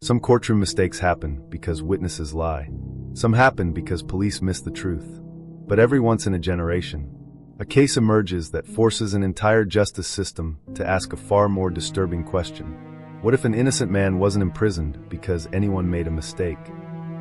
Some courtroom mistakes happen because witnesses lie. Some happen because police miss the truth. But every once in a generation, a case emerges that forces an entire justice system to ask a far more disturbing question. What if an innocent man wasn't imprisoned because anyone made a mistake?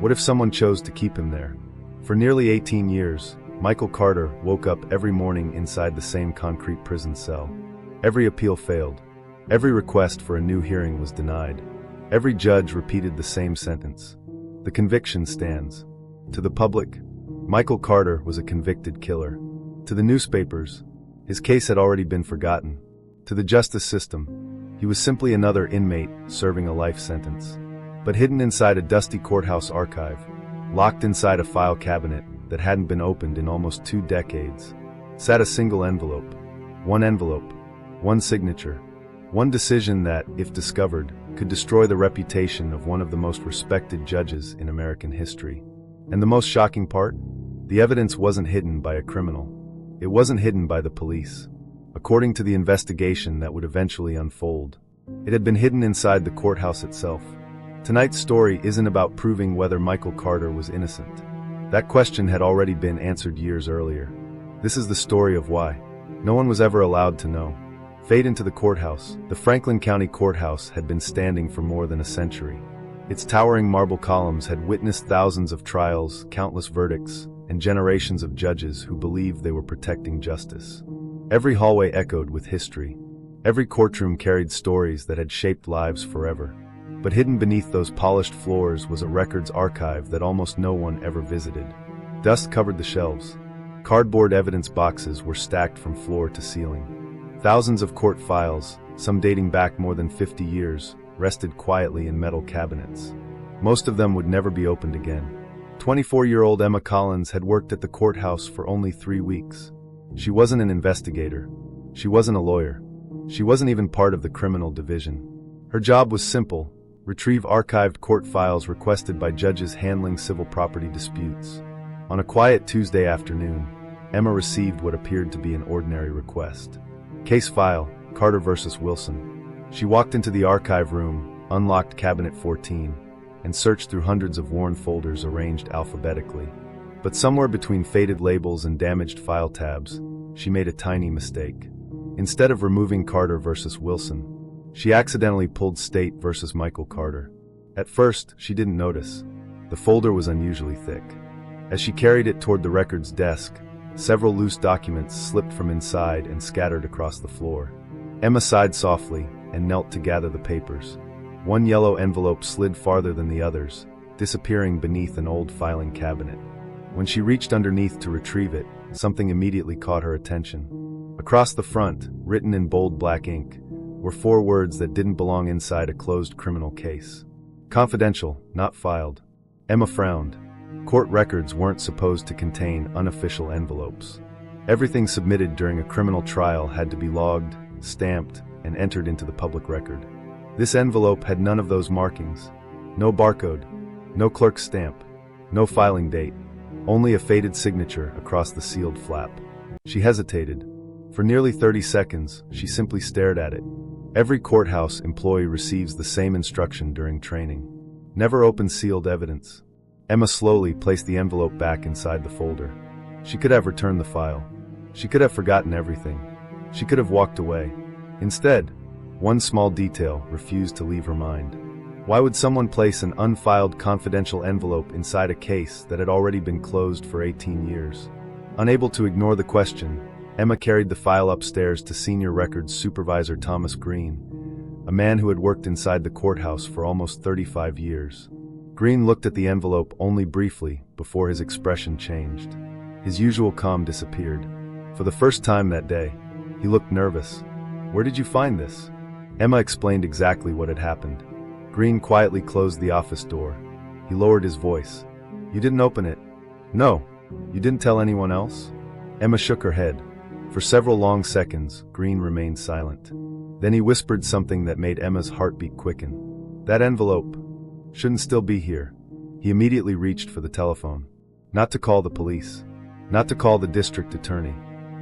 What if someone chose to keep him there? For nearly 18 years, Michael Carter woke up every morning inside the same concrete prison cell. Every appeal failed. Every request for a new hearing was denied. Every judge repeated the same sentence. The conviction stands. To the public, Michael Carter was a convicted killer. To the newspapers, his case had already been forgotten. To the justice system, he was simply another inmate serving a life sentence. But hidden inside a dusty courthouse archive, locked inside a file cabinet that hadn't been opened in almost 2 decades, sat a single envelope. One signature. One decision that, if discovered, could destroy the reputation of one of the most respected judges in American history. And the most shocking part? The evidence wasn't hidden by a criminal. It wasn't hidden by the police. According to the investigation that would eventually unfold, it had been hidden inside the courthouse itself. Tonight's story isn't about proving whether Michael Carter was innocent. That question had already been answered years earlier. This is the story of why no one was ever allowed to know. Fade into the courthouse. The Franklin County Courthouse had been standing for more than a century. Its towering marble columns had witnessed thousands of trials, countless verdicts, and generations of judges who believed they were protecting justice. Every hallway echoed with history. Every courtroom carried stories that had shaped lives forever. But hidden beneath those polished floors was a records archive that almost no one ever visited. Dust covered the shelves. Cardboard evidence boxes were stacked from floor to ceiling. Thousands of court files, some dating back more than 50 years, rested quietly in metal cabinets. Most of them would never be opened again. 24-year-old Emma Collins had worked at the courthouse for only 3 weeks. She wasn't an investigator. She wasn't a lawyer. She wasn't even part of the criminal division. Her job was simple: retrieve archived court files requested by judges handling civil property disputes. On a quiet Tuesday afternoon, Emma received what appeared to be an ordinary request. Case file, Carter vs. Wilson. She walked into the archive room, unlocked cabinet 14, and searched through hundreds of worn folders arranged alphabetically. But somewhere between faded labels and damaged file tabs, she made a tiny mistake. Instead of removing Carter vs. Wilson, she accidentally pulled State vs. Michael Carter. At first, she didn't notice. The folder was unusually thick. As she carried it toward the records desk, several loose documents slipped from inside and scattered across the floor. Emma sighed softly and knelt to gather the papers. One yellow envelope slid farther than the others, disappearing beneath an old filing cabinet. When she reached underneath to retrieve it, something immediately caught her attention. Across the front, written in bold black ink, were 4 words that didn't belong inside a closed criminal case. Confidential, not filed. Emma frowned. Court records weren't supposed to contain unofficial envelopes. Everything submitted during a criminal trial had to be logged, stamped, and entered into the public record. This envelope had none of those markings. No barcode, no clerk's stamp, no filing date, only a faded signature across the sealed flap. She hesitated. For nearly 30 seconds, she simply stared at it. Every courthouse employee receives the same instruction during training. Never open sealed evidence. Emma slowly placed the envelope back inside the folder. She could have returned the file. She could have forgotten everything. She could have walked away. Instead, one small detail refused to leave her mind. Why would someone place an unfiled confidential envelope inside a case that had already been closed for 18 years? Unable to ignore the question, Emma carried the file upstairs to Senior Records Supervisor Thomas Green, a man who had worked inside the courthouse for almost 35 years. Green looked at the envelope only briefly before his expression changed. His usual calm disappeared. For the first time that day, he looked nervous. "Where did you find this?" Emma explained exactly what had happened. Green quietly closed the office door. He lowered his voice. "You didn't open it?" "No. You didn't tell anyone else?" Emma shook her head. For several long seconds, Green remained silent. Then he whispered something that made Emma's heartbeat quicken. "That envelope shouldn't still be here." He immediately reached for the telephone. Not to call the police. Not to call the district attorney.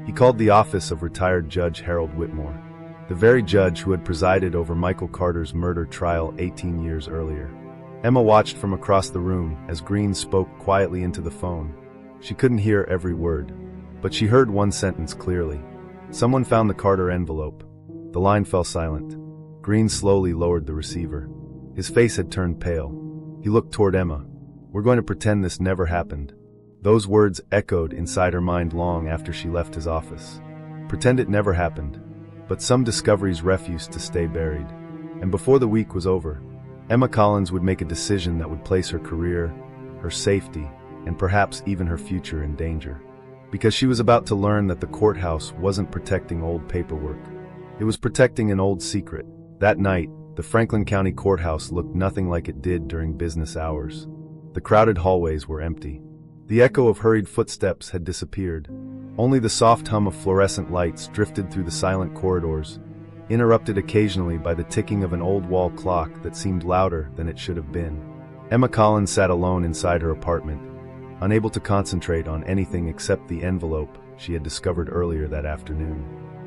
He called the office of retired Judge Harold Whitmore, the very judge who had presided over Michael Carter's murder trial 18 years earlier. Emma watched from across the room as Green spoke quietly into the phone. She couldn't hear every word, but she heard one sentence clearly. Someone found the Carter envelope. The line fell silent. Green slowly lowered the receiver. His face had turned pale. He looked toward Emma. "We're going to pretend this never happened." Those words echoed inside her mind long after she left his office. Pretend it never happened. But some discoveries refused to stay buried. And before the week was over, Emma Collins would make a decision that would place her career, her safety, and perhaps even her future in danger. Because she was about to learn that the courthouse wasn't protecting old paperwork. It was protecting an old secret. That night, the Franklin County Courthouse looked nothing like it did during business hours. The crowded hallways were empty. The echo of hurried footsteps had disappeared. Only the soft hum of fluorescent lights drifted through the silent corridors, interrupted occasionally by the ticking of an old wall clock that seemed louder than it should have been. Emma Collins sat alone inside her apartment, unable to concentrate on anything except the envelope she had discovered earlier that afternoon.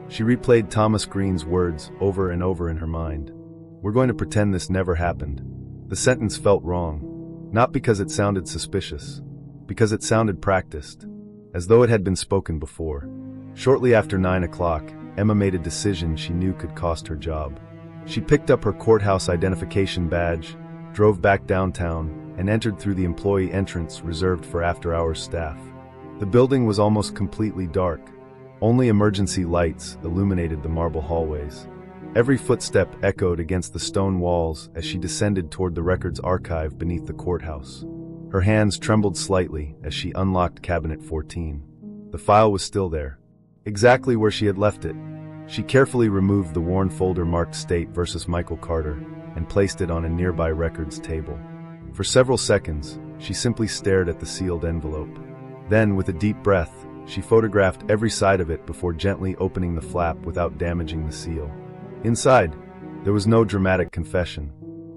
She replayed Thomas Green's words over and over in her mind. "We're going to pretend this never happened." The sentence felt wrong, not because it sounded suspicious, because it sounded practiced, as though it had been spoken before. Shortly after 9 o'clock, Emma made a decision she knew could cost her job. She picked up her courthouse identification badge, drove back downtown, and entered through the employee entrance reserved for after-hours staff. The building was almost completely dark. Only emergency lights illuminated the marble hallways. Every footstep echoed against the stone walls as she descended toward the records archive beneath the courthouse. Her hands trembled slightly as she unlocked cabinet 14. The file was still there, exactly where she had left it. She carefully removed the worn folder marked State versus Michael Carter and placed it on a nearby records table. For several seconds, she simply stared at the sealed envelope. Then, with a deep breath, she photographed every side of it before gently opening the flap without damaging the seal. Inside, there was no dramatic confession,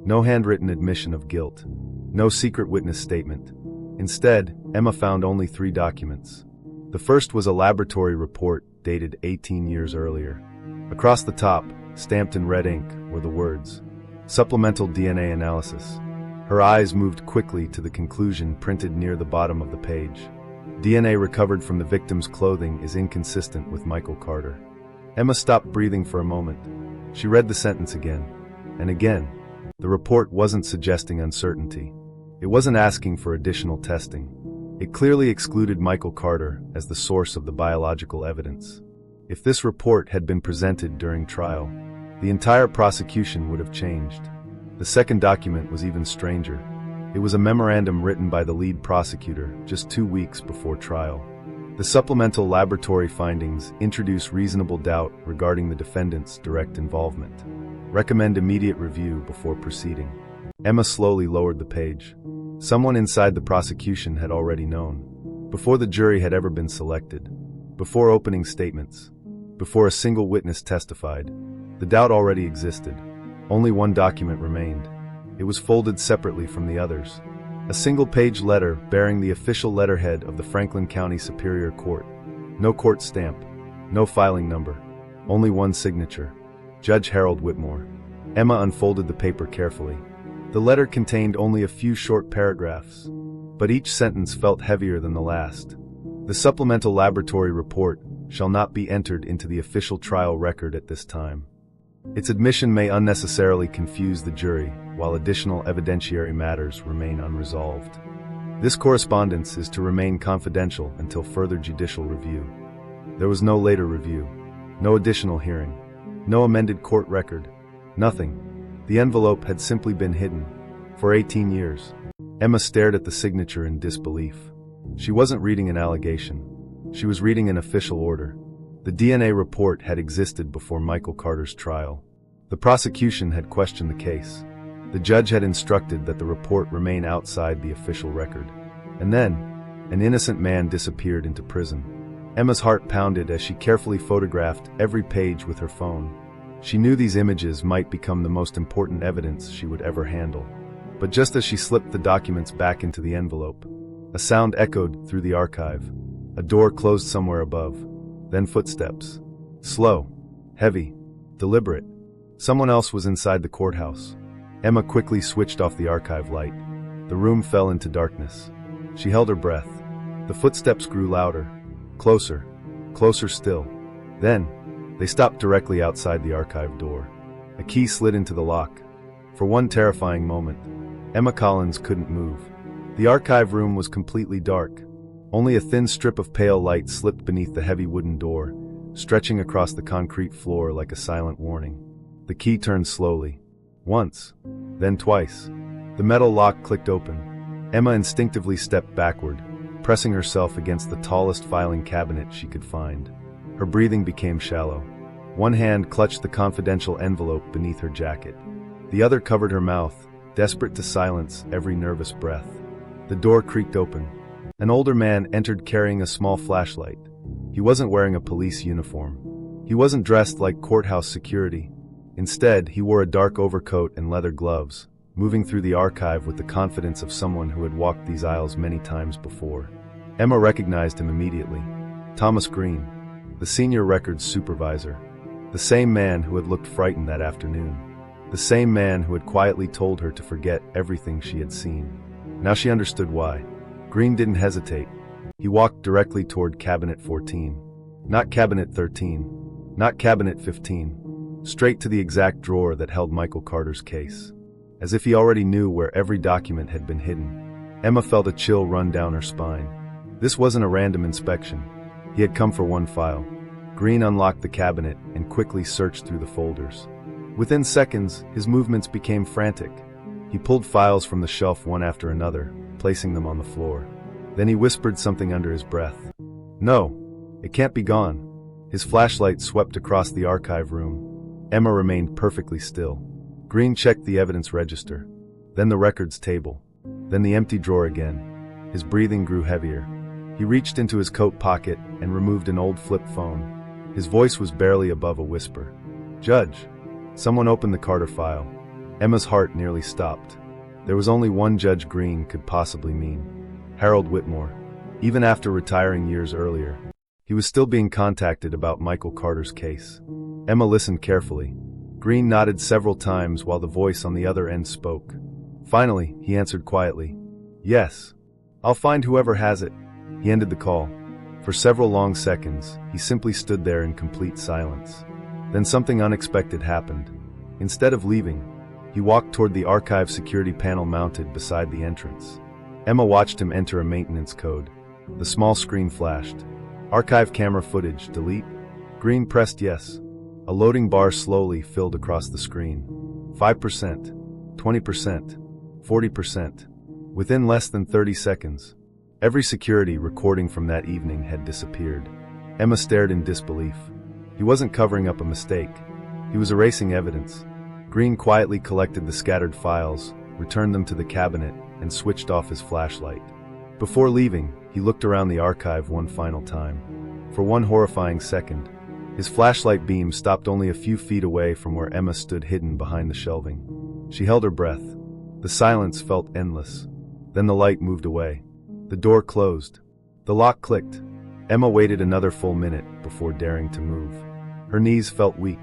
no handwritten admission of guilt, no secret witness statement. Instead, Emma found only 3 documents. The first was a laboratory report dated 18 years earlier. Across the top, stamped in red ink, were the words, "Supplemental DNA analysis." Her eyes moved quickly to the conclusion printed near the bottom of the page. DNA recovered from the victim's clothing is inconsistent with Michael Carter. Emma stopped breathing for a moment. She read the sentence again, and again. The report wasn't suggesting uncertainty. It wasn't asking for additional testing. It clearly excluded Michael Carter as the source of the biological evidence. If this report had been presented during trial, the entire prosecution would have changed. The second document was even stranger. It was a memorandum written by the lead prosecutor just 2 weeks before trial. The supplemental laboratory findings introduce reasonable doubt regarding the defendant's direct involvement. Recommend immediate review before proceeding. Emma slowly lowered the page. Someone inside the prosecution had already known. Before the jury had ever been selected. Before opening statements. Before a single witness testified. The doubt already existed. Only one document remained. It was folded separately from the others. A single-page letter bearing the official letterhead of the Franklin County Superior Court. No court stamp. No filing number. Only one signature. Judge Harold Whitmore. Emma unfolded the paper carefully. The letter contained only a few short paragraphs, but each sentence felt heavier than the last. The supplemental laboratory report shall not be entered into the official trial record at this time. Its admission may unnecessarily confuse the jury, while additional evidentiary matters remain unresolved. This correspondence is to remain confidential until further judicial review. There was no later review, no additional hearing, no amended court record, nothing. The envelope had simply been hidden. For 18 years. Emma stared at the signature in disbelief. She wasn't reading an allegation. She was reading an official order. The DNA report had existed before Michael Carter's trial. The prosecution had questioned the case. The judge had instructed that the report remain outside the official record. And then, an innocent man disappeared into prison. Emma's heart pounded as she carefully photographed every page with her phone. She knew these images might become the most important evidence she would ever handle. But just as she slipped the documents back into the envelope, a sound echoed through the archive. A door closed somewhere above. Then footsteps. Slow, heavy, deliberate. Someone else was inside the courthouse. Emma quickly switched off the archive light. The room fell into darkness. She held her breath. The footsteps grew louder. Closer. Closer still. Then, they stopped directly outside the archive door. A key slid into the lock. For one terrifying moment, Emma Collins couldn't move. The archive room was completely dark. Only a thin strip of pale light slipped beneath the heavy wooden door, stretching across the concrete floor like a silent warning. The key turned slowly. Once. Then twice. The metal lock clicked open. Emma instinctively stepped backward, pressing herself against the tallest filing cabinet she could find. Her breathing became shallow. One hand clutched the confidential envelope beneath her jacket. The other covered her mouth, desperate to silence every nervous breath. The door creaked open. An older man entered carrying a small flashlight. He wasn't wearing a police uniform. He wasn't dressed like courthouse security. Instead, he wore a dark overcoat and leather gloves, moving through the archive with the confidence of someone who had walked these aisles many times before. Emma recognized him immediately. Thomas Green, the senior records supervisor. The same man who had looked frightened that afternoon. The same man who had quietly told her to forget everything she had seen. Now she understood why. Green didn't hesitate. He walked directly toward Cabinet 14. Not Cabinet 13. Not Cabinet 15. Straight to the exact drawer that held Michael Carter's case. As if he already knew where every document had been hidden. Emma felt a chill run down her spine. This wasn't a random inspection. He had come for one file. Green unlocked the cabinet and quickly searched through the folders. Within seconds, his movements became frantic. He pulled files from the shelf one after another, placing them on the floor. Then he whispered something under his breath. No, it can't be gone. His flashlight swept across the archive room. Emma remained perfectly still. Green checked the evidence register, then the records table, then the empty drawer again. His breathing grew heavier. He reached into his coat pocket and removed an old flip phone. His voice was barely above a whisper. Judge. Someone opened the Carter file. Emma's heart nearly stopped. There was only one Judge Green could possibly mean. Harold Whitmore. Even after retiring years earlier, he was still being contacted about Michael Carter's case. Emma listened carefully. Green nodded several times while the voice on the other end spoke. Finally, he answered quietly. Yes. I'll find whoever has it. He ended the call. For several long seconds, he simply stood there in complete silence. Then something unexpected happened. Instead of leaving, he walked toward the archive security panel mounted beside the entrance. Emma watched him enter a maintenance code. The small screen flashed. Archive camera footage, delete. Green pressed yes. A loading bar slowly filled across the screen. 5%, 20%, 40%. Within less than 30 seconds, every security recording from that evening had disappeared. Emma stared in disbelief. He wasn't covering up a mistake. He was erasing evidence. Green quietly collected the scattered files, returned them to the cabinet, and switched off his flashlight. Before leaving, he looked around the archive one final time. For one horrifying second, his flashlight beam stopped only a few feet away from where Emma stood hidden behind the shelving. She held her breath. The silence felt endless. Then the light moved away. The door closed. The lock clicked. Emma waited another full minute before daring to move. Her knees felt weak.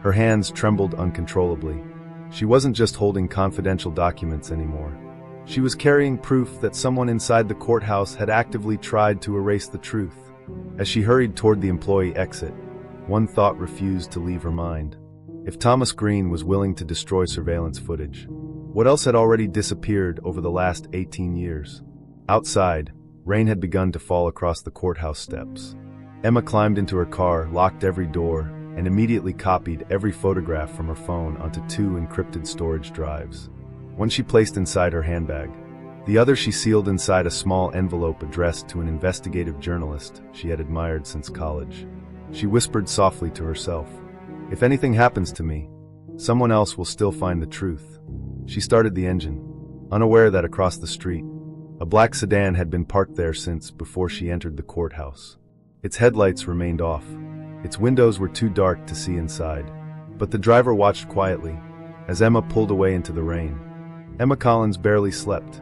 Her hands trembled uncontrollably. She wasn't just holding confidential documents anymore. She was carrying proof that someone inside the courthouse had actively tried to erase the truth. As she hurried toward the employee exit, one thought refused to leave her mind. If Thomas Green was willing to destroy surveillance footage, what else had already disappeared over the last 18 years? Outside, rain had begun to fall across the courthouse steps. Emma climbed into her car, locked every door, and immediately copied every photograph from her phone onto 2 encrypted storage drives. One she placed inside her handbag. The other she sealed inside a small envelope addressed to an investigative journalist she had admired since college. She whispered softly to herself, "If anything happens to me, someone else will still find the truth." She started the engine, unaware that across the street, a black sedan had been parked there since before she entered the courthouse. Its headlights remained off. Its windows were too dark to see inside, but the driver watched quietly as Emma pulled away into the rain. Emma Collins barely slept.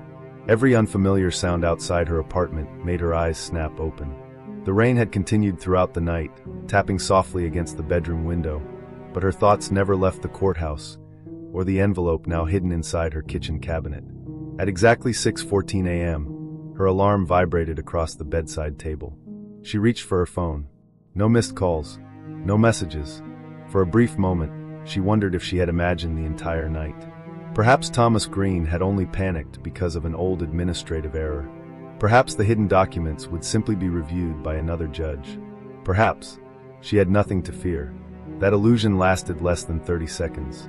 Every unfamiliar sound outside her apartment made her eyes snap open. The rain had continued throughout the night, tapping softly against the bedroom window, but her thoughts never left the courthouse, or the envelope now hidden inside her kitchen cabinet. At exactly 6:14 a.m., her alarm vibrated across the bedside table. She reached for her phone. No missed calls, no messages. For a brief moment, she wondered if she had imagined the entire night. Perhaps Thomas Green had only panicked because of an old administrative error. Perhaps the hidden documents would simply be reviewed by another judge. Perhaps she had nothing to fear. That illusion lasted less than 30 seconds.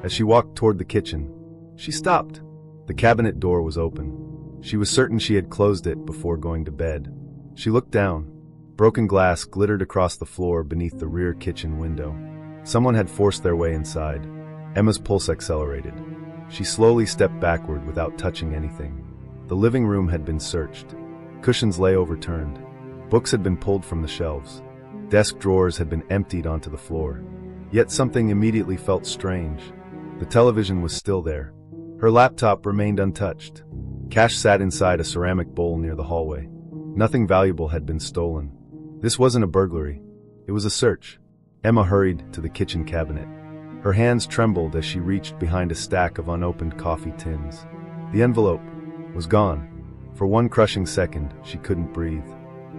As she walked toward the kitchen, she stopped. The cabinet door was open. She was certain she had closed it before going to bed. She looked down. Broken glass glittered across the floor beneath the rear kitchen window. Someone had forced their way inside. Emma's pulse accelerated. She slowly stepped backward without touching anything. The living room had been searched. Cushions lay overturned. Books had been pulled from the shelves. Desk drawers had been emptied onto the floor. Yet something immediately felt strange. The television was still there. Her laptop remained untouched. Cash sat inside a ceramic bowl near the hallway. Nothing valuable had been stolen. This wasn't a burglary. It was a search. Emma hurried to the kitchen cabinet. Her hands trembled as she reached behind a stack of unopened coffee tins. The envelope was gone. For one crushing second, she couldn't breathe.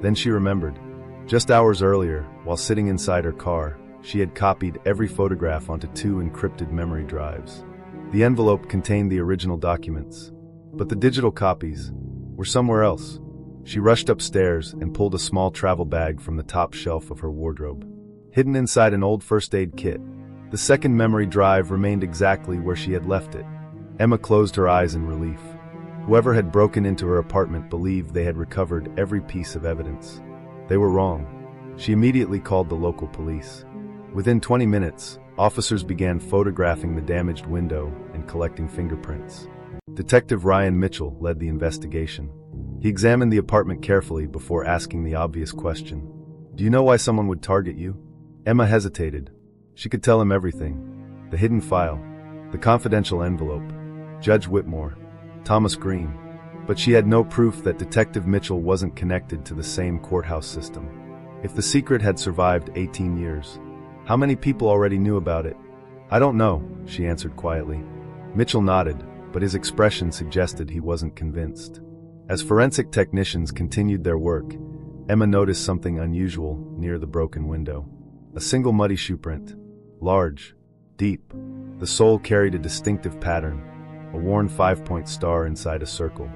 Then she remembered. Just hours earlier, while sitting inside her car, she had copied every photograph onto 2 encrypted memory drives. The envelope contained the original documents, but the digital copies were somewhere else. She rushed upstairs and pulled a small travel bag from the top shelf of her wardrobe. Hidden inside an old first aid kit, the second memory drive remained exactly where she had left it. Emma closed her eyes in relief. Whoever had broken into her apartment believed they had recovered every piece of evidence. They were wrong. She immediately called the local police. Within 20 minutes, officers began photographing the damaged window and collecting fingerprints. Detective Ryan Mitchell led the investigation. He examined the apartment carefully before asking the obvious question. "Do you know why someone would target you?" Emma hesitated. She could tell him everything. The hidden file, the confidential envelope, Judge Whitmore, Thomas Green. But she had no proof that Detective Mitchell wasn't connected to the same courthouse system. If the secret had survived 18 years, how many people already knew about it? "I don't know," she answered quietly. Mitchell nodded, but his expression suggested he wasn't convinced. As forensic technicians continued their work, Emma noticed something unusual near the broken window. A single muddy shoe print. Large, deep. The sole carried a distinctive pattern, a worn 5-point star inside a circle.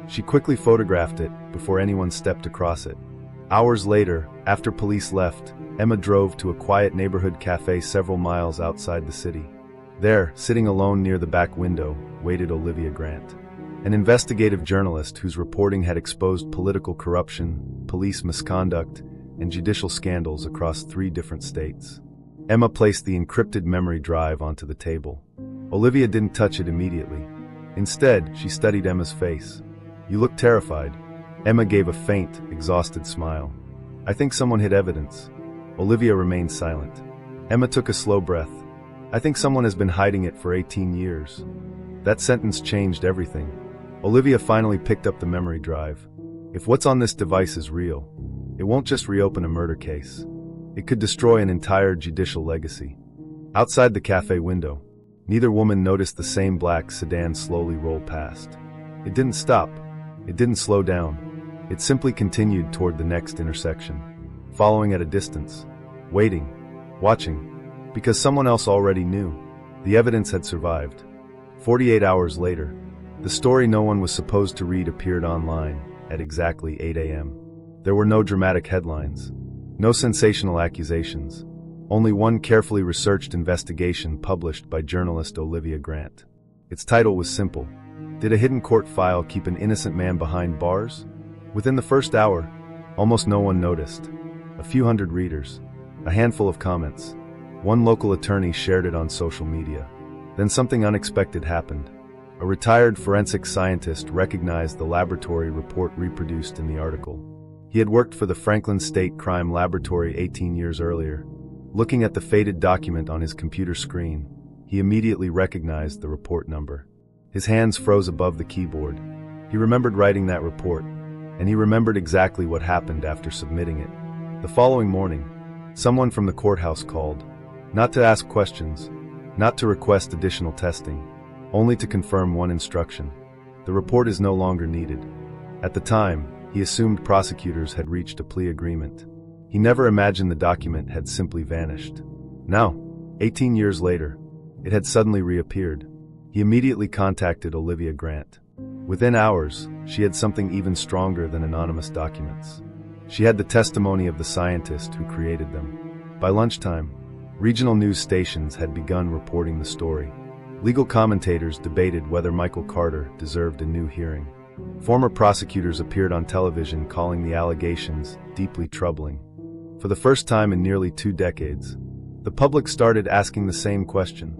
She quickly photographed it before anyone stepped across it. Hours later, after police left, Emma drove to a quiet neighborhood cafe several miles outside the city. There, sitting alone near the back window, waited Olivia Grant, an investigative journalist whose reporting had exposed political corruption, police misconduct, and judicial scandals across 3 different states. Emma placed the encrypted memory drive onto the table. Olivia didn't touch it immediately. Instead, she studied Emma's face. "You look terrified." Emma gave a faint, exhausted smile. "I think someone hid evidence." Olivia remained silent. Emma took a slow breath. "I think someone has been hiding it for 18 years. That sentence changed everything. Olivia finally picked up the memory drive. If what's on this device is real, it won't just reopen a murder case. It could destroy an entire judicial legacy. Outside the cafe window, neither woman noticed the same black sedan slowly roll past. It didn't stop. It didn't slow down. It simply continued toward the next intersection, following at a distance, waiting, watching, because someone else already knew. The evidence had survived. 48 hours later, the story no one was supposed to read appeared online at exactly 8 a.m. There were no dramatic headlines, no sensational accusations, only one carefully researched investigation published by journalist Olivia Grant. Its title was simple. Did a hidden court file keep an innocent man behind bars? Within the first hour, almost no one noticed. A few hundred readers, a handful of comments. One local attorney shared it on social media. Then something unexpected happened. A retired forensic scientist recognized the laboratory report reproduced in the article. He had worked for the Franklin State Crime Laboratory 18 years earlier. Looking at the faded document on his computer screen, he immediately recognized the report number. His hands froze above the keyboard. He remembered writing that report, and he remembered exactly what happened after submitting it. The following morning, someone from the courthouse called, not to ask questions, not to request additional testing, only to confirm one instruction. The report is no longer needed. At the time, he assumed prosecutors had reached a plea agreement. He never imagined the document had simply vanished. Now, 18 years later, it had suddenly reappeared. He immediately contacted Olivia Grant. Within hours, she had something even stronger than anonymous documents. She had the testimony of the scientist who created them. By lunchtime, regional news stations had begun reporting the story. Legal commentators debated whether Michael Carter deserved a new hearing. Former prosecutors appeared on television calling the allegations deeply troubling. For the first time in nearly 2 decades, the public started asking the same question: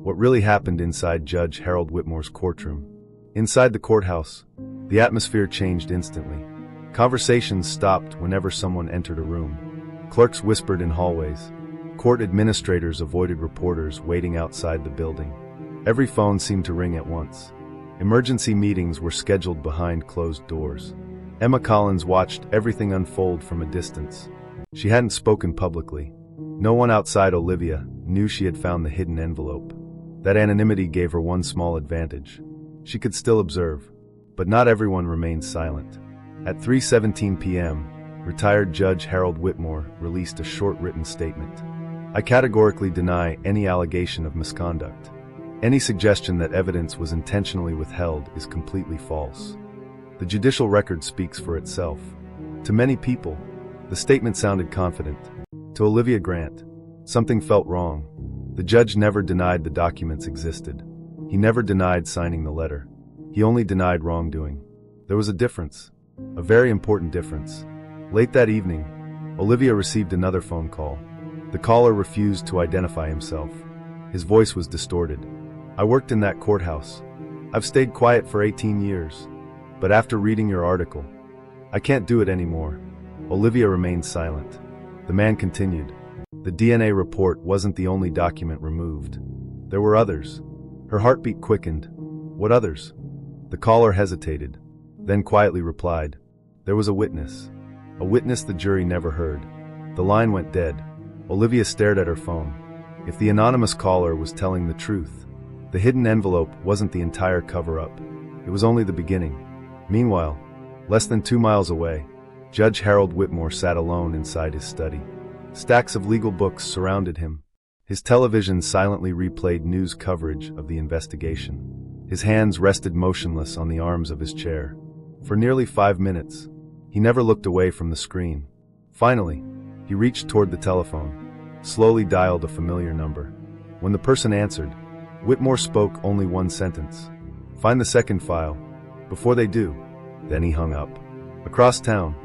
what really happened inside Judge Harold Whitmore's courtroom? Inside the courthouse, the atmosphere changed instantly. Conversations stopped whenever someone entered a room. Clerks whispered in hallways. Court administrators avoided reporters waiting outside the building. Every phone seemed to ring at once. Emergency meetings were scheduled behind closed doors. Emma Collins watched everything unfold from a distance. She hadn't spoken publicly. No one outside Olivia knew she had found the hidden envelope. That anonymity gave her one small advantage. She could still observe, but not everyone remained silent. At 3:17 p.m., retired Judge Harold Whitmore released a short written statement. I categorically deny any allegation of misconduct. Any suggestion that evidence was intentionally withheld is completely false. The judicial record speaks for itself. To many people, the statement sounded confident. To Olivia Grant, something felt wrong. The judge never denied the documents existed. He never denied signing the letter. He only denied wrongdoing. There was a difference, a very important difference. Late that evening, Olivia received another phone call. The caller refused to identify himself. His voice was distorted. I worked in that courthouse. I've stayed quiet for 18 years. But after reading your article, I can't do it anymore. Olivia remained silent. The man continued. The DNA report wasn't the only document removed. There were others. Her heartbeat quickened. What others? The caller hesitated, then quietly replied. There was a witness the jury never heard. The line went dead. Olivia stared at her phone. If the anonymous caller was telling the truth, the hidden envelope wasn't the entire cover-up. It was only the beginning. Meanwhile, less than 2 miles away, Judge Harold Whitmore sat alone inside his study. Stacks of legal books surrounded him. His television silently replayed news coverage of the investigation. His hands rested motionless on the arms of his chair. For nearly 5 minutes, he never looked away from the screen. Finally, he reached toward the telephone, slowly dialed a familiar number. When the person answered, Whitmore spoke only one sentence. Find the second file. Before they do. Then he hung up. Across town,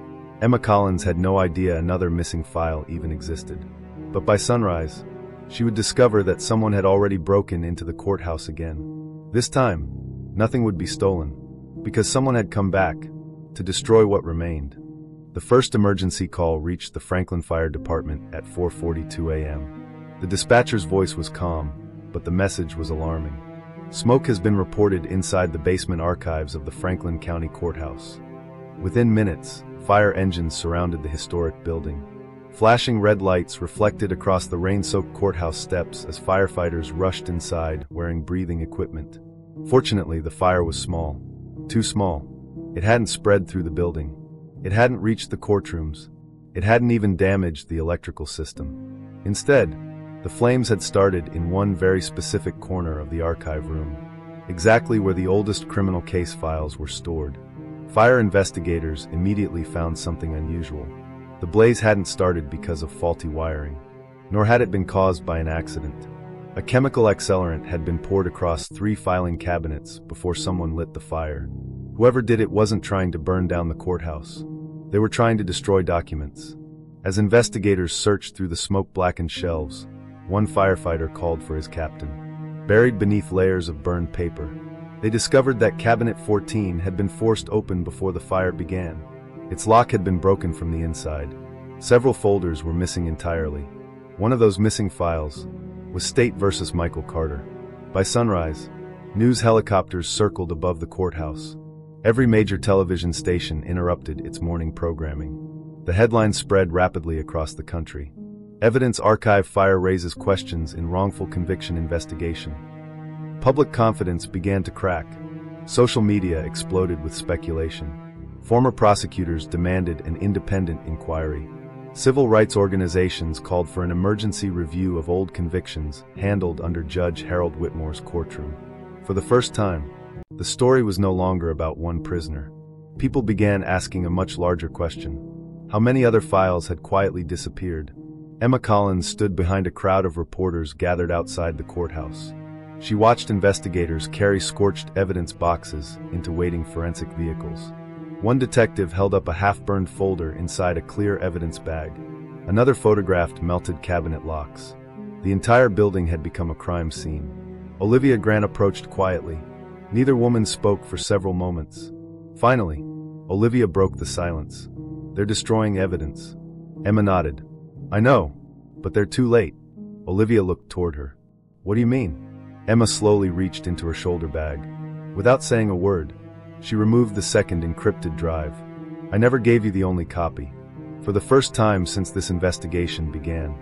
Emma Collins had no idea another missing file even existed. But by sunrise, she would discover that someone had already broken into the courthouse again. This time, nothing would be stolen, because someone had come back to destroy what remained. The first emergency call reached the Franklin Fire Department at 4:42 a.m. The dispatcher's voice was calm, but the message was alarming. Smoke has been reported inside the basement archives of the Franklin County Courthouse. Within minutes, fire engines surrounded the historic building. Flashing red lights reflected across the rain-soaked courthouse steps as firefighters rushed inside wearing breathing equipment. Fortunately, the fire was small. Too small. It hadn't spread through the building. It hadn't reached the courtrooms. It hadn't even damaged the electrical system. Instead, the flames had started in one very specific corner of the archive room, exactly where the oldest criminal case files were stored. Fire investigators immediately found something unusual. The blaze hadn't started because of faulty wiring, nor had it been caused by an accident. A chemical accelerant had been poured across 3 filing cabinets before someone lit the fire. Whoever did it wasn't trying to burn down the courthouse. They were trying to destroy documents. As investigators searched through the smoke-blackened shelves, one firefighter called for his captain. Buried beneath layers of burned paper, they discovered that Cabinet 14 had been forced open before the fire began. Its lock had been broken from the inside. Several folders were missing entirely. One of those missing files was State versus Michael Carter. By sunrise, news helicopters circled above the courthouse. Every major television station interrupted its morning programming. The headlines spread rapidly across the country. Evidence archive fire raises questions in wrongful conviction investigation. Public confidence began to crack. Social media exploded with speculation. Former prosecutors demanded an independent inquiry. Civil rights organizations called for an emergency review of old convictions handled under Judge Harold Whitmore's courtroom. For the first time, the story was no longer about one prisoner. People began asking a much larger question. How many other files had quietly disappeared? Emma Collins stood behind a crowd of reporters gathered outside the courthouse. She watched investigators carry scorched evidence boxes into waiting forensic vehicles. One detective held up a half-burned folder inside a clear evidence bag. Another photographed melted cabinet locks. The entire building had become a crime scene. Olivia Grant approached quietly. Neither woman spoke for several moments. Finally, Olivia broke the silence. "They're destroying evidence." Emma nodded. "I know, but they're too late." Olivia looked toward her. "What do you mean?" Emma slowly reached into her shoulder bag. Without saying a word, she removed the second encrypted drive. "I never gave you the only copy." For the first time since this investigation began,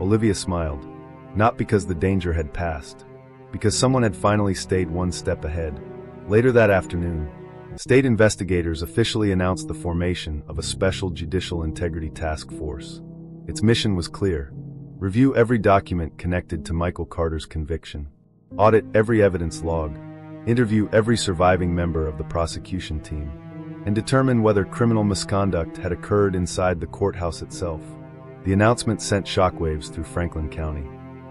Olivia smiled. Not because the danger had passed, because someone had finally stayed one step ahead. Later that afternoon, state investigators officially announced the formation of a special Judicial Integrity Task Force. Its mission was clear: review every document connected to Michael Carter's conviction, audit every evidence log, interview every surviving member of the prosecution team, and determine whether criminal misconduct had occurred inside the courthouse itself. The announcement sent shockwaves through Franklin County.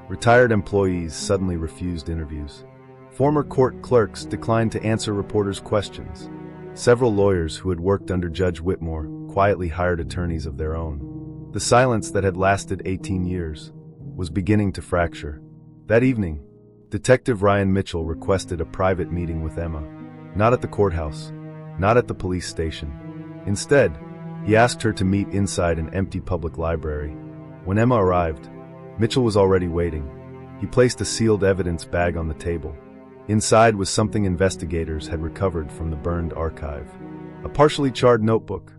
Retired employees suddenly refused interviews. Former court clerks declined to answer reporters' questions. Several lawyers who had worked under Judge Whitmore quietly hired attorneys of their own. The silence that had lasted 18 years was beginning to fracture. That evening, Detective Ryan Mitchell requested a private meeting with Emma. Not at the courthouse, not at the police station. Instead, he asked her to meet inside an empty public library. When Emma arrived, Mitchell was already waiting. He placed a sealed evidence bag on the table. Inside was something investigators had recovered from the burned archive. A partially charred notebook.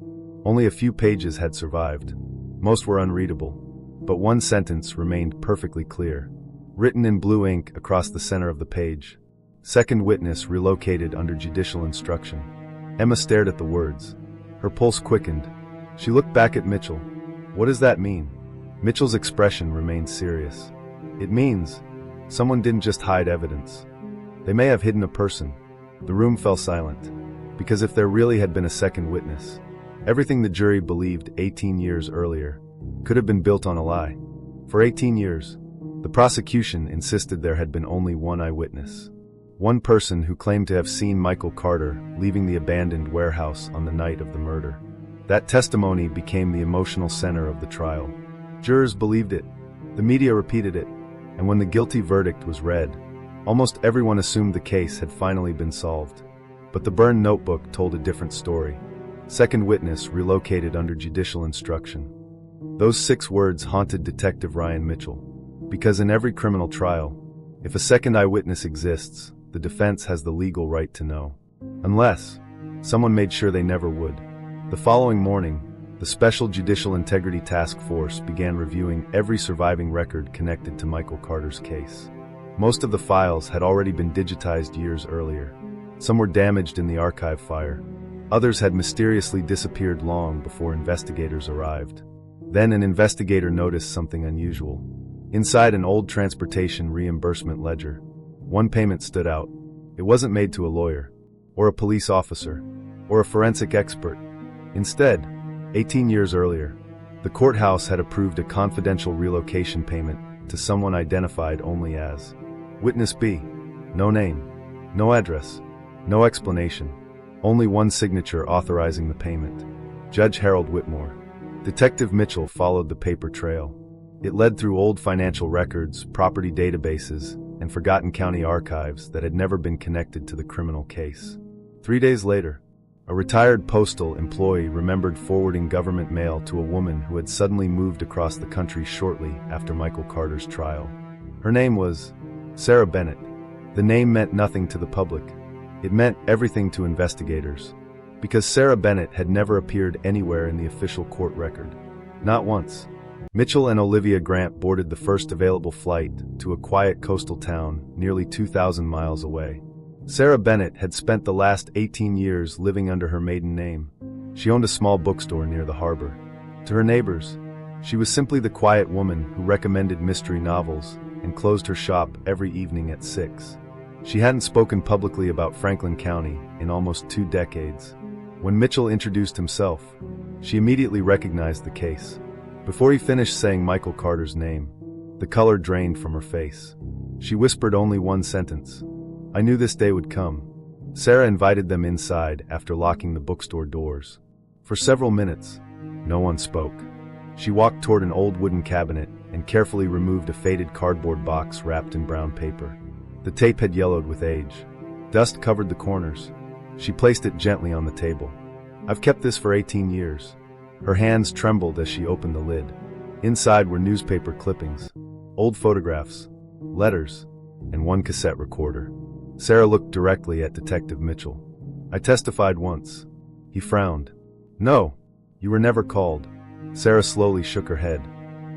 Only a few pages had survived. Most were unreadable, but one sentence remained perfectly clear. Written in blue ink across the center of the page: "Second witness relocated under judicial instruction." Emma stared at the words. Her pulse quickened. She looked back at Mitchell. "What does that mean?" Mitchell's expression remained serious. "It means someone didn't just hide evidence. They may have hidden a person." The room fell silent. Because if there really had been a second witness, everything the jury believed 18 years earlier could have been built on a lie. For 18 years, the prosecution insisted there had been only one eyewitness. One person who claimed to have seen Michael Carter leaving the abandoned warehouse on the night of the murder. That testimony became the emotional center of the trial. Jurors believed it. The media repeated it. And when the guilty verdict was read, almost everyone assumed the case had finally been solved. But the burned notebook told a different story. Second witness relocated under judicial instruction. Those 6 words haunted Detective Ryan Mitchell. Because in every criminal trial, if a second eyewitness exists, the defense has the legal right to know. Unless someone made sure they never would. The following morning, the Special Judicial Integrity Task Force began reviewing every surviving record connected to Michael Carter's case. Most of the files had already been digitized years earlier. Some were damaged in the archive fire. Others had mysteriously disappeared long before investigators arrived. Then an investigator noticed something unusual. Inside an old transportation reimbursement ledger, one payment stood out. It wasn't made to a lawyer, or a police officer, or a forensic expert. Instead, 18 years earlier, the courthouse had approved a confidential relocation payment to someone identified only as Witness B. No name, no address, no explanation. Only one signature authorizing the payment: Judge Harold Whitmore. Detective Mitchell followed the paper trail. It led through old financial records, property databases, and forgotten county archives that had never been connected to the criminal case. 3 days later, a retired postal employee remembered forwarding government mail to a woman who had suddenly moved across the country shortly after Michael Carter's trial. Her name was Sarah Bennett. The name meant nothing to the public. It meant everything to investigators, because Sarah Bennett had never appeared anywhere in the official court record. Not once. Mitchell and Olivia Grant boarded the first available flight to a quiet coastal town nearly 2,000 miles away. Sarah Bennett had spent the last 18 years living under her maiden name. She owned a small bookstore near the harbor. To her neighbors, she was simply the quiet woman who recommended mystery novels and closed her shop every evening at 6. She hadn't spoken publicly about Franklin County in almost 2 decades. When Mitchell introduced himself, she immediately recognized the case. Before he finished saying Michael Carter's name, the color drained from her face. She whispered only one sentence. "I knew this day would come." Sarah invited them inside after locking the bookstore doors. For several minutes, no one spoke. She walked toward an old wooden cabinet and carefully removed a faded cardboard box wrapped in brown paper. The tape had yellowed with age. Dust covered the corners. She placed it gently on the table. "I've kept this for 18 years. Her hands trembled as she opened the lid. Inside were newspaper clippings, old photographs, letters, and one cassette recorder. Sarah looked directly at Detective Mitchell. "I testified once." He frowned. "No, you were never called." Sarah slowly shook her head.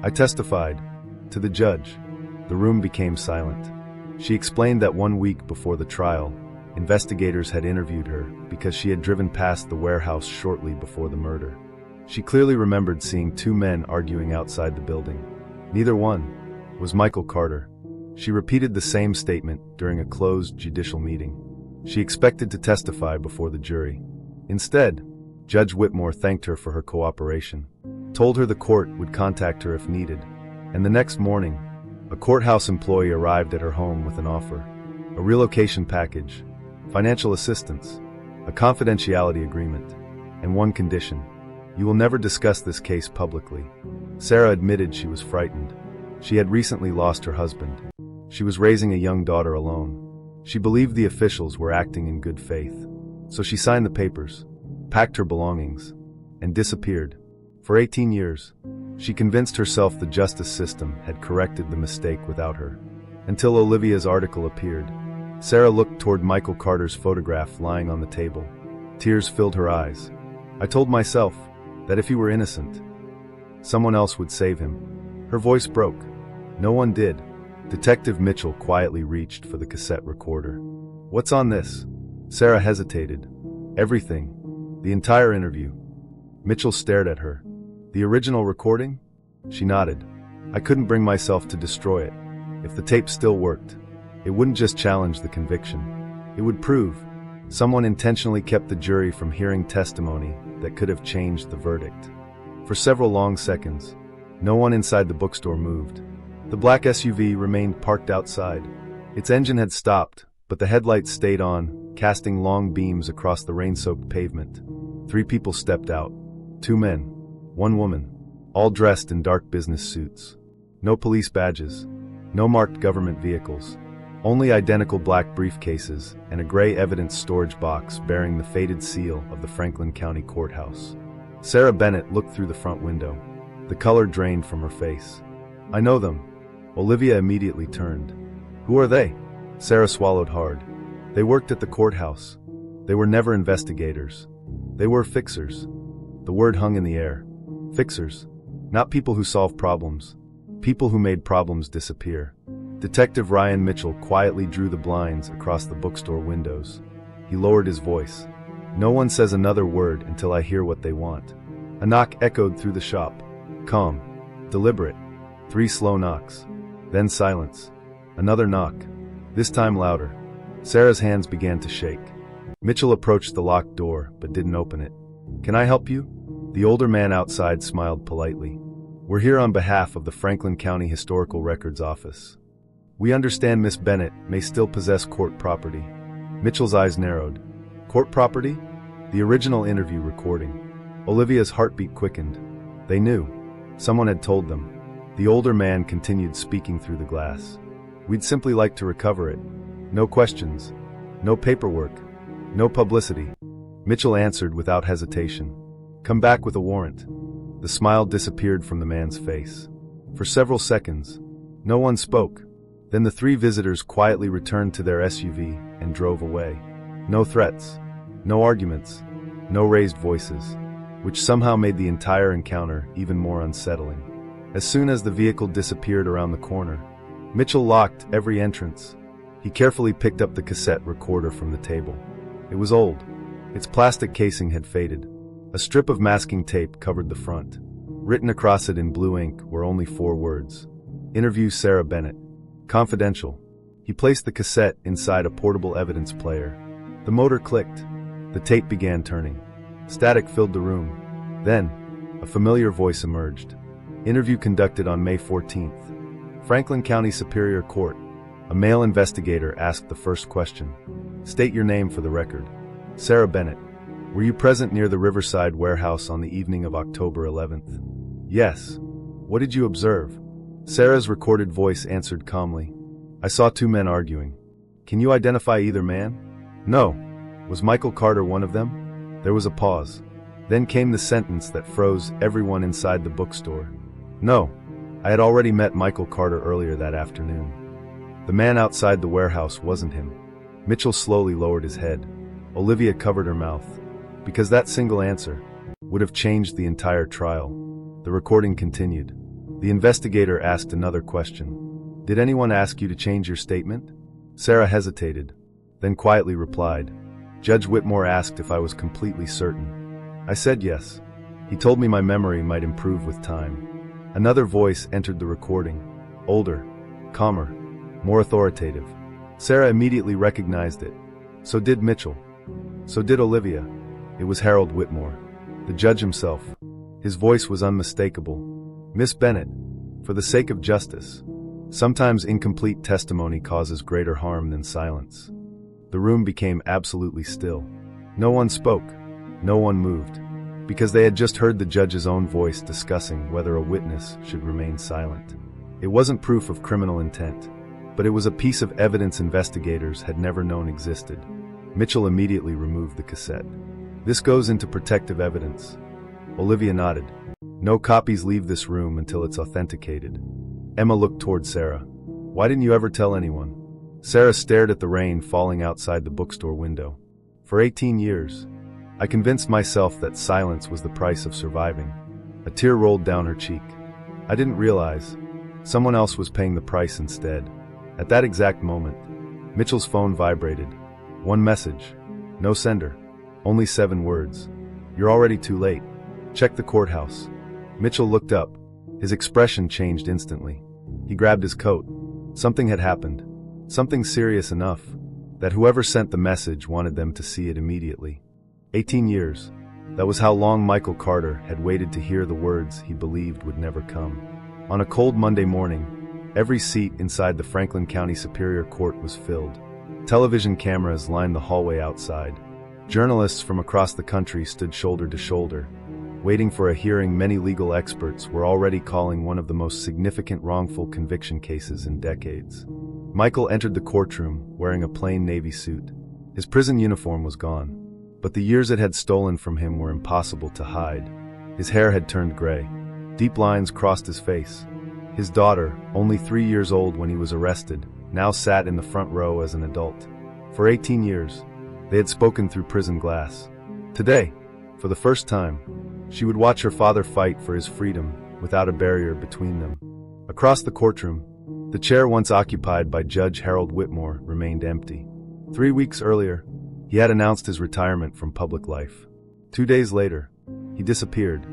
"I testified. To the judge." The room became silent. She explained that 1 week before the trial, investigators had interviewed her because she had driven past the warehouse shortly before the murder. She clearly remembered seeing 2 men arguing outside the building. Neither one was Michael Carter. She repeated the same statement during a closed judicial meeting. She expected to testify before the jury. Instead, Judge Whitmore thanked her for her cooperation, told her the court would contact her if needed, and the next morning, a courthouse employee arrived at her home with an offer: a relocation package, financial assistance, a confidentiality agreement, and one condition: "You will never discuss this case publicly." Sarah admitted she was frightened. She had recently lost her husband. She was raising a young daughter alone. She believed the officials were acting in good faith. So she signed the papers, packed her belongings, and disappeared. For 18 years, she convinced herself the justice system had corrected the mistake without her. Until Olivia's article appeared. Sarah looked toward Michael Carter's photograph lying on the table. Tears filled her eyes. "I told myself that if he were innocent, someone else would save him." Her voice broke. No one did. Detective Mitchell quietly reached for the cassette recorder. "What's on this?" Sarah hesitated. "Everything. The entire interview." Mitchell stared at her. "The original recording?" She nodded. "I couldn't bring myself to destroy it. If the tape still worked, it wouldn't just challenge the conviction. It would prove someone intentionally kept the jury from hearing testimony that could have changed the verdict." For several long seconds, no one inside the bookstore moved. The black SUV remained parked outside. Its engine had stopped, but the headlights stayed on, casting long beams across the rain-soaked pavement. 3 people stepped out. 2 men, 1 woman, all dressed in dark business suits. No police badges, no marked government vehicles, only identical black briefcases and a gray evidence storage box bearing the faded seal of the Franklin County Courthouse. Sarah Bennett looked through the front window. The color drained from her face. "I know them." Olivia immediately turned. "Who are they?" Sarah swallowed hard. "They worked at the courthouse. They were never investigators. They were fixers." The word hung in the air. Fixers. Not people who solve problems. People who made problems disappear. Detective Ryan Mitchell quietly drew the blinds across the bookstore windows. He lowered his voice. "No one says another word until I hear what they want." A knock echoed through the shop. Calm. Deliberate. 3 slow knocks. Then silence. Another knock. This time louder. Sarah's hands began to shake. Mitchell approached the locked door, but didn't open it. "Can I help you?" The older man outside smiled politely. "We're here on behalf of the Franklin County Historical Records Office. We understand Miss Bennett may still possess court property." Mitchell's eyes narrowed. "Court property?" "The original interview recording." Olivia's heartbeat quickened. They knew. Someone had told them. The older man continued speaking through the glass. "We'd simply like to recover it. No questions. No paperwork. No publicity." Mitchell answered without hesitation. "Come back with a warrant." The smile disappeared from the man's face. For several seconds, no one spoke. Then the 3 visitors quietly returned to their SUV and drove away. No threats. No arguments. No raised voices, which somehow made the entire encounter even more unsettling. As soon as the vehicle disappeared around the corner, Mitchell locked every entrance. He carefully picked up the cassette recorder from the table. It was old. Its plastic casing had faded. A strip of masking tape covered the front. Written across it in blue ink were only 4 words. Interview Sarah Bennett. Confidential. He placed the cassette inside a portable evidence player. The motor clicked. The tape began turning. Static filled the room. Then, a familiar voice emerged. Interview conducted on May 14th. Franklin County Superior Court. A male investigator asked the first question. State your name for the record. Sarah Bennett. Were you present near the Riverside warehouse on the evening of October 11th? Yes. What did you observe? Sarah's recorded voice answered calmly. I saw 2 men arguing. Can you identify either man? No. Was Michael Carter one of them? There was a pause. Then came the sentence that froze everyone inside the bookstore. No. I had already met Michael Carter earlier that afternoon. The man outside the warehouse wasn't him. Mitchell slowly lowered his head. Olivia covered her mouth. Because that single answer would have changed the entire trial. The recording continued. The investigator asked another question. Did anyone ask you to change your statement? Sarah hesitated, then quietly replied. Judge Whitmore asked if I was completely certain. I said yes. He told me my memory might improve with time. Another voice entered the recording. Older, calmer, more authoritative. Sarah immediately recognized it. So did Mitchell. So did Olivia. It was Harold Whitmore, the judge himself. His voice was unmistakable. Miss Bennett, for the sake of justice, sometimes incomplete testimony causes greater harm than silence. The room became absolutely still. No one spoke. No one moved. Because they had just heard the judge's own voice discussing whether a witness should remain silent. It wasn't proof of criminal intent, but it was a piece of evidence investigators had never known existed. Mitchell immediately removed the cassette. This goes into protective evidence. Olivia nodded. No copies leave this room until it's authenticated. Emma looked toward Sarah. Why didn't you ever tell anyone? Sarah stared at the rain falling outside the bookstore window. For 18 years, I convinced myself that silence was the price of surviving. A tear rolled down her cheek. I didn't realize someone else was paying the price instead. At that exact moment, Mitchell's phone vibrated. One message. No sender. Only 7 words. You're already too late. Check the courthouse. Mitchell looked up. His expression changed instantly. He grabbed his coat. Something had happened. Something serious enough that whoever sent the message wanted them to see it immediately. 18 years. That was how long Michael Carter had waited to hear the words he believed would never come. On a cold Monday morning, every seat inside the Franklin County Superior Court was filled. Television cameras lined the hallway outside. Journalists from across the country stood shoulder to shoulder. Waiting for a hearing, many legal experts were already calling one of the most significant wrongful conviction cases in decades. Michael entered the courtroom wearing a plain navy suit. His prison uniform was gone, but the years it had stolen from him were impossible to hide. His hair had turned gray. Deep lines crossed his face. His daughter, only 3 years old when he was arrested, now sat in the front row as an adult. For 18 years, they had spoken through prison glass. Today, for the first time, she would watch her father fight for his freedom without a barrier between them. Across the courtroom, the chair once occupied by Judge Harold Whitmore remained empty. 3 weeks earlier, he had announced his retirement from public life. 2 days later, he disappeared.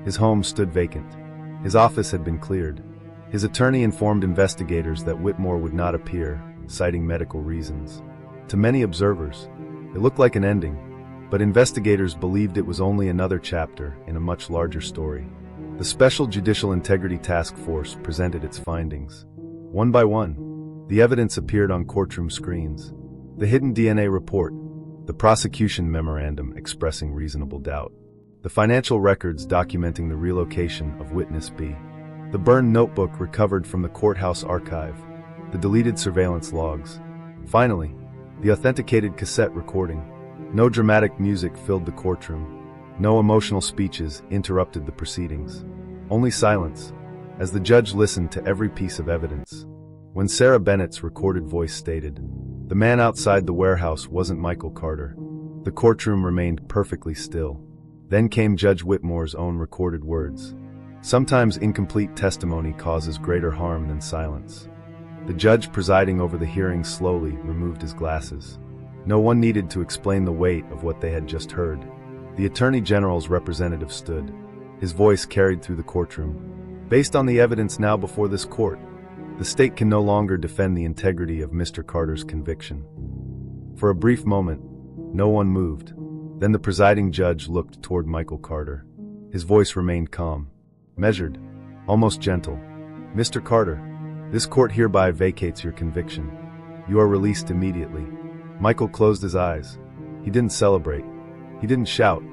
His home stood vacant. His office had been cleared. His attorney informed investigators that Whitmore would not appear, citing medical reasons. To many observers, it looked like an ending, but investigators believed it was only another chapter in a much larger story. The Special Judicial Integrity Task Force presented its findings. One by one, the evidence appeared on courtroom screens. The hidden DNA report, the prosecution memorandum expressing reasonable doubt, the financial records documenting the relocation of Witness B, the burned notebook recovered from the courthouse archive, the deleted surveillance logs. Finally, the authenticated cassette recording. No dramatic music filled the courtroom. No emotional speeches interrupted the proceedings. Only silence, as the judge listened to every piece of evidence. When Sarah Bennett's recorded voice stated, "The man outside the warehouse wasn't Michael Carter," the courtroom remained perfectly still. Then came Judge Whitmore's own recorded words. Sometimes incomplete testimony causes greater harm than silence. The judge presiding over the hearing slowly removed his glasses. No one needed to explain the weight of what they had just heard. The Attorney General's representative stood. His voice carried through the courtroom. Based on the evidence now before this court, the state can no longer defend the integrity of Mr. Carter's conviction. For a brief moment, no one moved. Then the presiding judge looked toward Michael Carter. His voice remained calm, measured, almost gentle. Mr. Carter, this court hereby vacates your conviction. You are released immediately. Michael closed his eyes. He didn't celebrate. He didn't shout.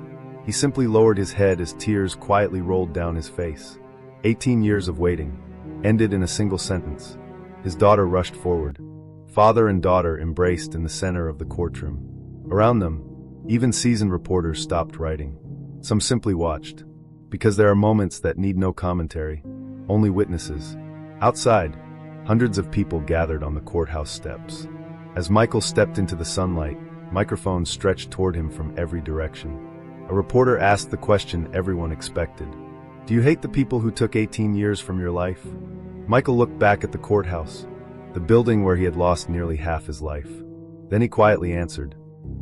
He simply lowered his head as tears quietly rolled down his face. 18 years of waiting ended in a single sentence. His daughter rushed forward. Father and daughter embraced in the center of the courtroom. Around them, even seasoned reporters stopped writing. Some simply watched. Because there are moments that need no commentary, only witnesses. Outside, hundreds of people gathered on the courthouse steps. As Michael stepped into the sunlight, microphones stretched toward him from every direction. A reporter asked the question everyone expected. Do you hate the people who took 18 years from your life? Michael looked back at the courthouse, the building where he had lost nearly half his life. Then he quietly answered,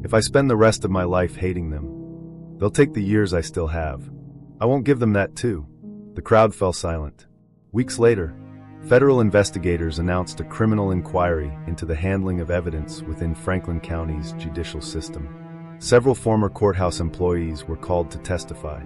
if I spend the rest of my life hating them, they'll take the years I still have. I won't give them that too. The crowd fell silent. Weeks later, federal investigators announced a criminal inquiry into the handling of evidence within Franklin County's judicial system. Several former courthouse employees were called to testify.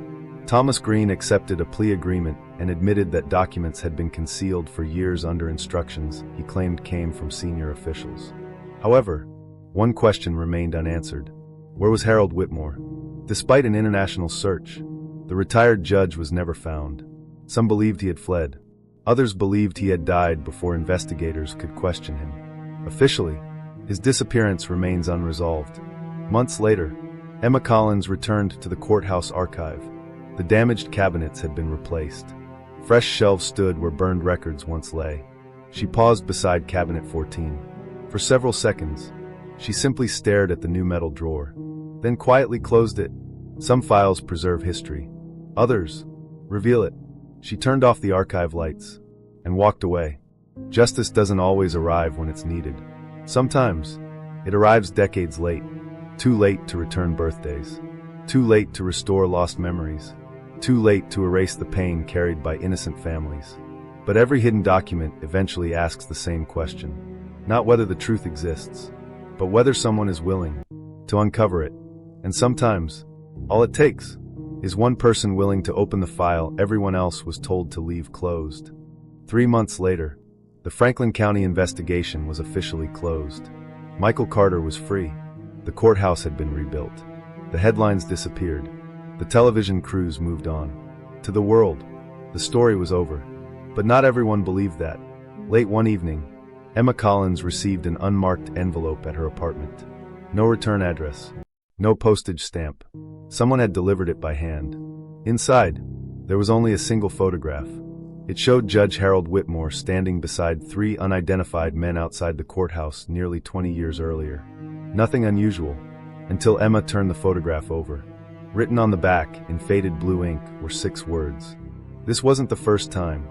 Thomas Green accepted a plea agreement and admitted that documents had been concealed for years under instructions he claimed came from senior officials. However, one question remained unanswered. Where was Harold Whitmore? Despite an international search, the retired judge was never found. Some believed he had fled. Others believed he had died before investigators could question him. Officially, his disappearance remains unresolved. Months later, Emma Collins returned to the courthouse archive. The damaged cabinets had been replaced. Fresh shelves stood where burned records once lay. She paused beside cabinet 14. For several seconds, she simply stared at the new metal drawer, then quietly closed it. Some files preserve history. Others reveal it. She turned off the archive lights and walked away. Justice doesn't always arrive when it's needed. Sometimes, it arrives decades late. Too late to return birthdays. Too late to restore lost memories. Too late to erase the pain carried by innocent families. But every hidden document eventually asks the same question. Not whether the truth exists, but whether someone is willing to uncover it. And sometimes, all it takes is one person willing to open the file everyone else was told to leave closed. 3 months later, the Franklin County investigation was officially closed. Michael Carter was free. The courthouse had been rebuilt. The headlines disappeared. The television crews moved on. To the world, the story was over. But not everyone believed that. Late one evening, Emma Collins received an unmarked envelope at her apartment. No return address. No postage stamp. Someone had delivered it by hand. Inside, there was only a single photograph. It showed Judge Harold Whitmore standing beside 3 unidentified men outside the courthouse nearly 20 years earlier. Nothing unusual, until Emma turned the photograph over. Written on the back, in faded blue ink, were 6 words. This wasn't the first time.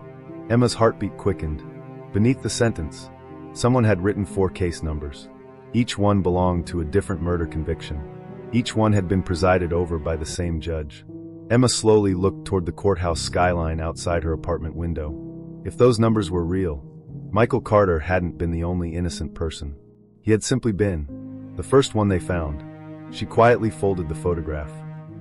Emma's heartbeat quickened. Beneath the sentence, someone had written 4 case numbers. Each one belonged to a different murder conviction. Each one had been presided over by the same judge. Emma slowly looked toward the courthouse skyline outside her apartment window. If those numbers were real, Michael Carter hadn't been the only innocent person. He had simply been the first one they found. She quietly folded the photograph,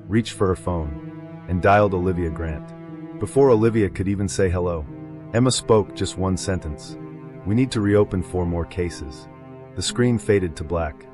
reached for her phone, and dialed Olivia Grant. Before Olivia could even say hello, Emma spoke just one sentence. We need to reopen 4 more cases. The screen faded to black.